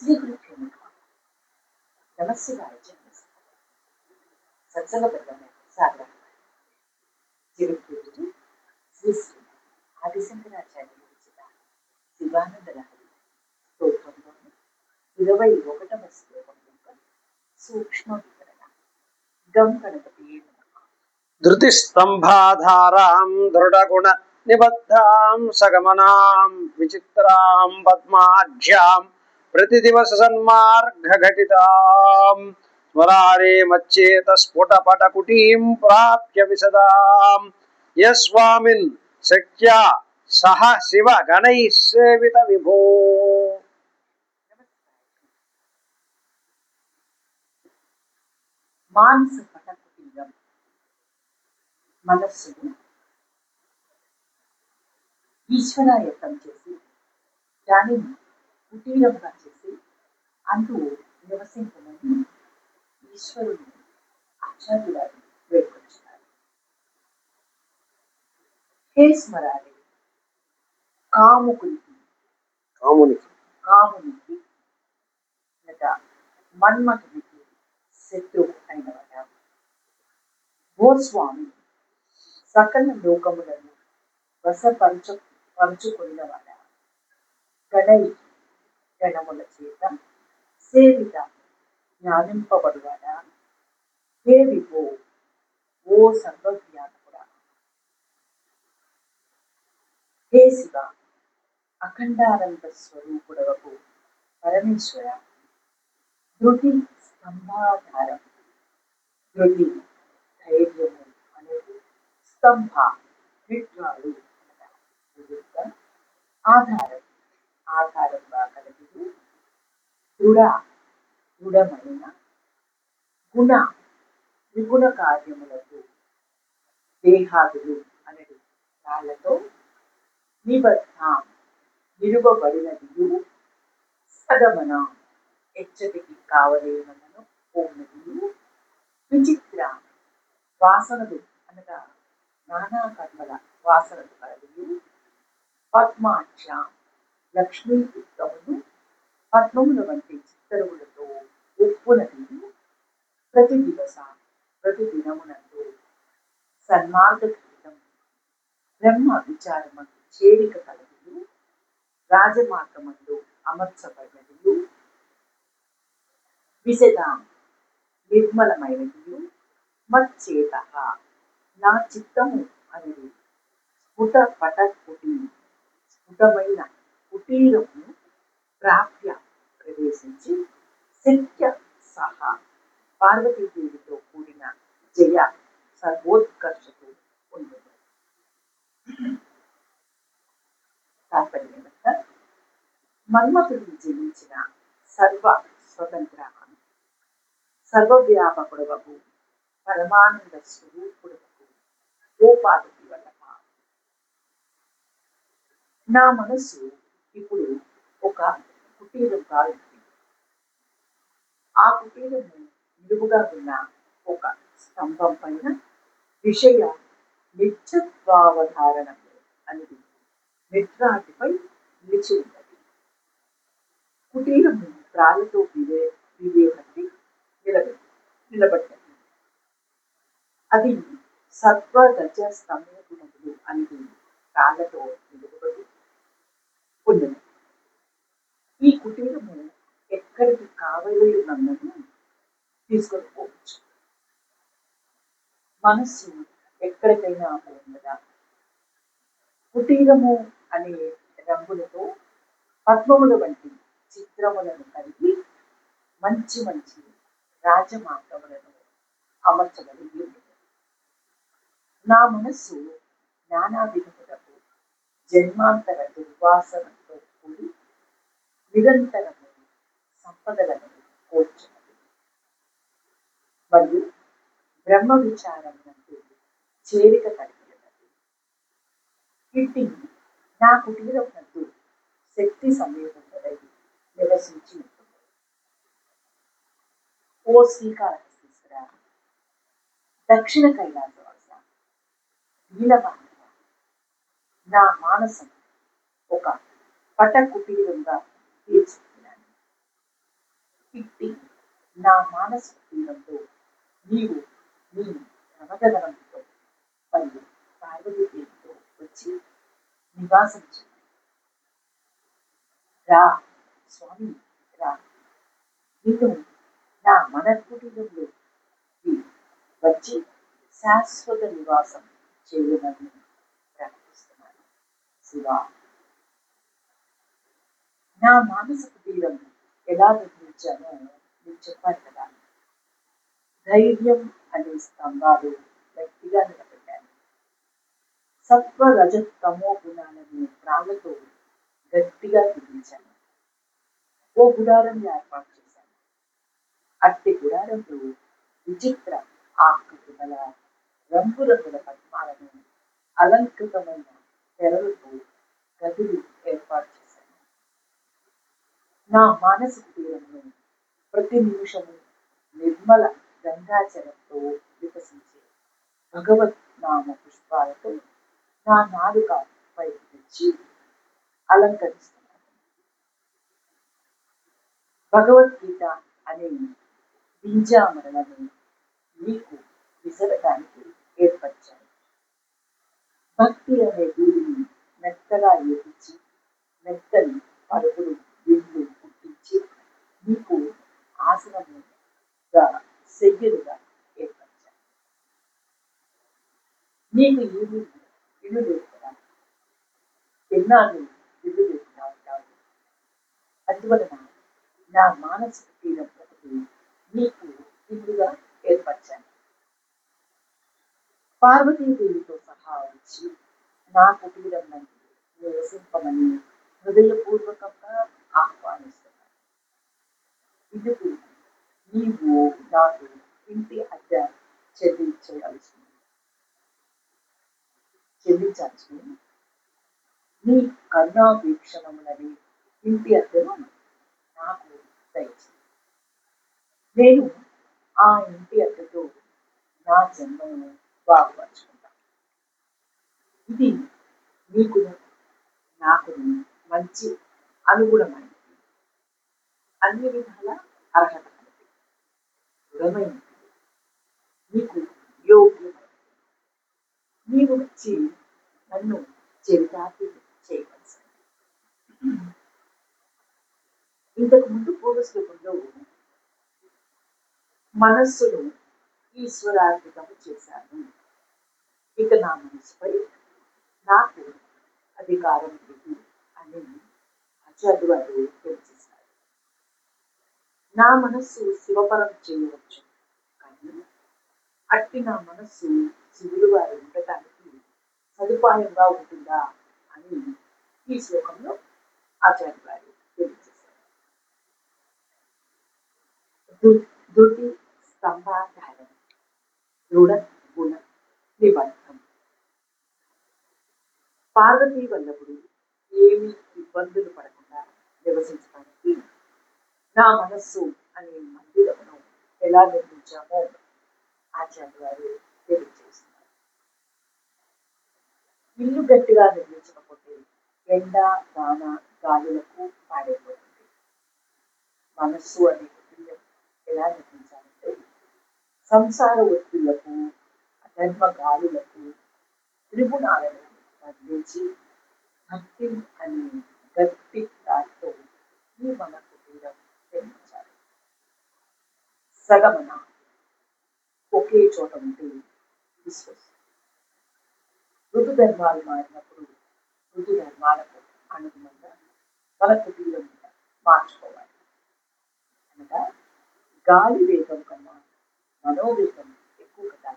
శ్రీగురుభ్యో నమః. నమస్కారం సత్సంగపరమైన సాగర జగద్గురు శ్రీ శ్రీ ఆదిశంకరాచార్య విరచిత శివానంద లహరి స్తోత్రంలోని 21వ శ్లోకం యొక్క సూక్ష్మ వివరణ. గం గణపతి ధృతి స్తంభాధారాం దృఢగుణ నిబద్ధాం సగమనాం విచిత్రాం పద్మాఢ్యాం ప్రతిదివస సన్మార్గ ఘటితాం స్మరారే మచ్చేత స్ఫుటపట కుటీం ప్రాప్య విశదాం యస్వామిన్ శక్త్యా సహ శివ గణైః సేవిత విభో. మానస పట కుటీరం. మనస్సును ఈశ్వరాయత్తం చేసి దానిని కుటీరంగా చేసి అంటూ నివసించమని ఈశ్వరుడు ఆచార్యులను వేడుకొచ్చారు. హే స్మరాలి, కామునికి మన్మథునికి శత్రువు అయినవాడ, ఓ స్వామి, సకల లోకములను వశపరుచుకున్నవాడ, గణై గణముల చేత సేవిత జ్ఞానింపబడువాడ, హే విభో, ఓ సర్వజ్ఞానకుడా, హే శివ, అఖండానంద స్వరూపుడవకు పరమేశ్వర, ధృతి స్తంభాధారం. ధృతి ధైర్యము అనేది, స్తంభ విట్రాలు అనగా ఆధారం, ఆధారంగా కలిగి దృఢమైన గుణ విగుణ కార్యములకు దేహాదులు అనేది రాళ్లతో నిబద్ధ నిలువబడినదియు, సగమన ఎచ్చటికి కావలేనను పోనదియు, విచిత్ర వాసనలు అనగా నానా కర్మల వాసనలు కలదియు, పద్మాక్ష లక్ష్మీయుక్తమును పద్మముల వంటి చిత్తరువులతో ఒప్పునదియు, ప్రతి దినమునందు సన్మార్గ క్రితం బ్రహ్మ విచారమందు చేరిక కలదియు, రాజమార్గమందు అమర్చబడినదియు, విశదాం నిర్మలమైనదియు, మచ్చేత నా చిత్తము అనేది స్ఫుటపట స్ఫుటమైన కుటీరమును ప్రాప్య ప్రవేశించి, శక్య సహా పార్వతీదేవితో కూడిన జయ సర్వోత్కర్షతో ఉండదు. తాత్పర్యమంతా, మన్మథుడిని జయించిన సర్వ స్వతంత్ర సర్వవ్యాపకుడవకు పరమానంద స్వరూపుడవకు ఓ పార్వతి వల్లభ, నా మనస్సు ఇప్పుడు ఒక కుటీరంగా ఉంది. ఆ కుటీరము నిలువుగా ఉన్న ఒక స్తంభం పైన విషయ నిత్యత్వావధారణము అనేది నిద్రాటిపై నిలిచి ఉన్నది. కుటీరము రాళ్లతో వివేహట్టి నిలబడ్డది. అది సత్వరజ స్తమగుణములు అనేది రాళ్లతో నిలువబడి ఉన్నది. ఈ కుటీరము ఎక్కడికి కావలి ఉన్నను తీసుకొని పోవచ్చు. మనస్సు ఎక్కడికైనా పోన్నదా. కుటీరము అనే రంగులతో పద్మముల వంటి చిత్రములను కలిగి మంచి మంచి రాజమార్గములను అమర్చబడి ఉంది. నా మనస్సు నానా విధములకు జన్మాంతర దుర్వాసనతో కూడి నిరంతరము సంపదలను కోర్చున్నది. మరియు బ్రహ్మ విచారం నందు చేరిక కలిగినది. ఇట్టి నా కుటీరం నందు శక్తి సమేతమై నివసించి ఉంటుంది. ఓ శ్రీకాళహస్తీశ్వర, దక్షిణ కైలాసవాస, నీలవాహన, నా మానసం ఒక పట కుటీరంగా తీర్చుకున్నాను. ఇట్టి నా మానస తీరంలో నీవు నీ రమదనంతో మరియు పార్వతీదేవితో వచ్చి నివాసం చేయి. రా స్వామి, రా, నిన్ను నా మనకుటీరంలో వచ్చి శాశ్వత నివాసం చేయమని ప్రార్థిస్తున్నాను. శివ, నా మానస కుటీరం ఎలా నిర్మించానో నేను చెప్పాను కదా. ధైర్యం అనే స్తంభాలు గట్టిగా నిలబెట్టాను. సత్వ రజ తమో గుణాలను ప్రాణతో గట్టిగా బిగించాను. ఓ గుడారం ఏర్పాటు చేశాను. అట్టి గుడారంలో విచిత్ర ఆకృతి గల రంగురంగుల పద్మాలను అలంకృతమైన తెరలతో గదులు ఏర్పాటు చేశాను. నా మానస కుటీరంలో ప్రతి నిమిషము నిర్మల గంగాచరంతో వికసించే భగవత్ నామ పుష్పాలతో నా నాలుక పైకి తెచ్చి అలంకరిస్తున్నాను. భగవద్గీత అనే బీజామరణను నీకు విసరడానికి ఏర్పరిచాను. భక్తి అనే దూడిని మెత్తగా ఏపించి మెత్తని పరుగులు విందు పుట్టించి నీకు ఆసనముగా సెయ్యలుగా ఏర్పరిచాను. నీకు ఇల్లు లేదు కదా, ఎన్నాళ్ళు ఇల్లు లేకుండా ఉంటావు. అందువలన నా మానసిక తీరం ఒకటి నీకు ఇల్లుగా ఏర్పరిచాను. పార్వతీదేవితో సహా వచ్చి నా కుటీరం నందు నివసింపమని హృదయపూర్వకంగా ఆహ్వానిస్తున్నాను. ఇందుకు నీవు నాకు ఇంటి అద్దె చెల్లించాల్సి నీ కరుణావీక్షణములని ఇంటి అద్దెను నాకు దయచేయి. నేను ఆ ఇంటి అద్దెతో నా జన్మను బాగుపరుచుకుంటాను. ఇది నీకు నాకు మంచి అనుగుణమైనది, అన్ని విధాల అర్హత కలది, దృఢమైనది, నీకు యోగ్యమైనది. నీవు వచ్చి నన్ను చరితార్థి చేయవలసింది. ఇంతకు ముందు పూర్వశ్లోకంలో మనస్సును ఈశ్వరార్పితము చేశాను, ఇక నా మనసుపై నాకు అధికారం లేదు అని ఆచార్యులు వారు తెలియజేశారు. నా మనస్సు శివపరం చేయవచ్చు, కానీ అట్టి నా మనస్సు శివుడు వారు ఉండటానికి సదుపాయంగా ఉంటుందా అని ఈ శ్లోకంలో ఆచార్య వారు తెలియజేశారు. ధృతి స్తంభాధారం దృఢ గుణ నిబద్ధం. పార్వతీ వల్లభుడు ఏమీ ఇబ్బందులు పడకుండా నివసించడానికి నా మనస్సు అనే మందిరమును ఎలా నిర్మించామో ఆచార్య వారు తెలియజేస్తున్నారు. ఇల్లు గట్టిగా నిర్మించకపోతే ఎండ వాన గాలులకు పాడైపోతుంది. మనస్సు అనే కుటుంబం ఎలా నిర్మించాలంటే సంసార ఒత్తిళ్లకు, అధర్మ గాలులకు, త్రిగుణాలను బంధించి భక్తి అనే గట్టి దారితో ఈ మన కుటీరం నిర్మించాలి. సగమన ఒకే చోట ఉంటే విశ్వసం. ఋతు ధర్మాలు మారినప్పుడు ఋతు ధర్మాలకు అనుగుణంగా మన కుటీరం మార్చుకోవాలి. అనగా గాలి వేగం కన్నా మనోవేగం ఎక్కువ కదా.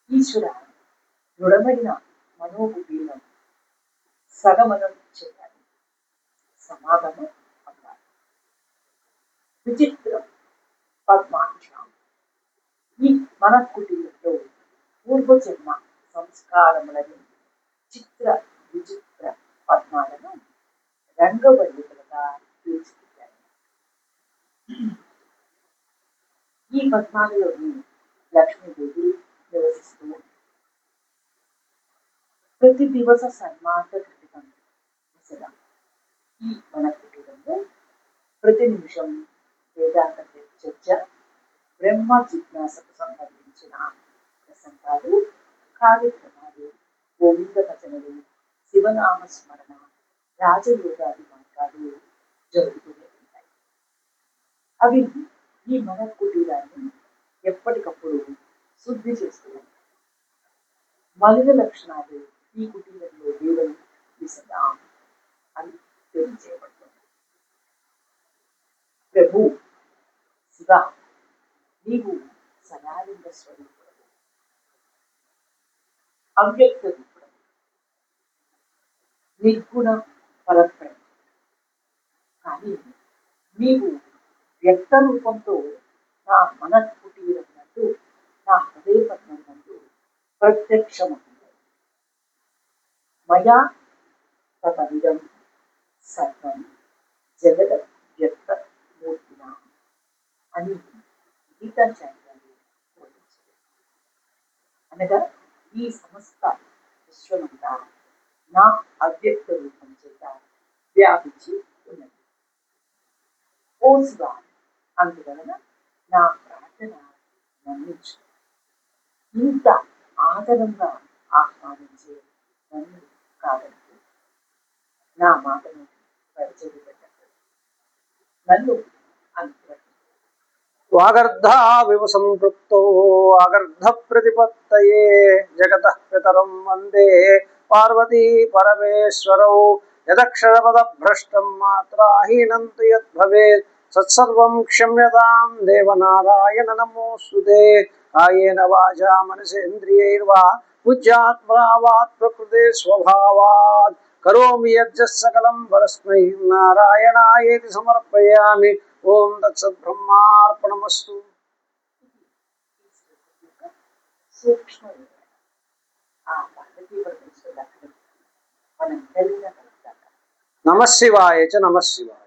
ఈశ్వర దృఢమైన మనోబుద్ధీనం సగమనం చేయాలి, సమాగమం అవ్వాలి. విచిత్రం పద్మాక్షం. ఈ మన కుటీరంలో పూర్వజన్మ సంస్కారములని చిత్ర విచిత్ర పద్మాలను రంగవల్లికలుగా తీర్చిదిద్దారు. ఈ పద్మాలలోని లక్ష్మీదేవి నివసిస్తూ ప్రతి దివస సన్మార్గ ఘటితం అసలు ఈ మన కుటీరంలో ప్రతి నిమిషం వేదాంత చర్చ, బ్రహ్మ జిజ్ఞాసకు సంబంధించిన ప్రసంగాలు, కార్యక్రమాలు, గోవింద భజనలు, శివనామ స్మరణ, రాజయోగాది మార్గాలు జరుగుతూనే ఉంటాయి. అవి ఈ మన కుటీరాన్ని ఎప్పటికప్పుడు శుద్ధి చేస్తూ ఉంటాయి. మలిన లక్షణాలు ఈ కుటీరంలో లేవని దిశగా అని తెలియజేయబడుతుంది. ప్రభు శివ, నీవు సదానంద స్వరూపుడు, అవ్యక్త రూపుడు, నిర్గుణ పరబ్రహ్మ. కానీ నీవు వ్యక్త రూపంతో నా మన కుటీరం నందు, నా హృదయ పద్మం నందు ప్రత్యక్షమవుతుంది. మయా తదమిదం సర్వం జగద వ్యక్త మూర్తిన అని గీతాచార్యాలు బోధించారు. అనగా ఈ సమస్త విశ్వమంతా నా అవ్యక్త రూపం చేత వ్యాపించి ఉన్నది. ఓ శివ, అందువలన నా ప్రార్థన మన్నించు. ఇంత ఆదరంగా ఆహ్వానించే నన్ను కాదనుకో, నా మాటను పరిచయం పెట్టదు, నన్ను అనుగ్రహించు. వాగర్ధావివ సంపృక్తో వాగర్ధ ప్రతిపత్తయే జగతః పితరం వందే పార్వతీ పరమేశ్వరౌ. యదక్షరపద భ్రష్టం మాత్రాహీనం తు యద్భవేత్ సత్సర్వం క్షమ్యతాం దేవనారాయణ నమోస్తుతే. కాయేన వాచా మనసేంద్రియైర్వా బుద్ధ్యాత్మనా వాత్ ప్రకృతే స్వభావాత్ కరోమి యజ్జత్ సకలం పరస్మై నారాయణాయేతి సమర్పయామి. ఓం తత్సద్బ్రహ్మార్పణమస్తు. సూక్ష్మ ఆ పార్వతీ పరమేశ్వరుడు అక్కడ మనం కలిగిన నమః శివాయ చ నమః శివాయ.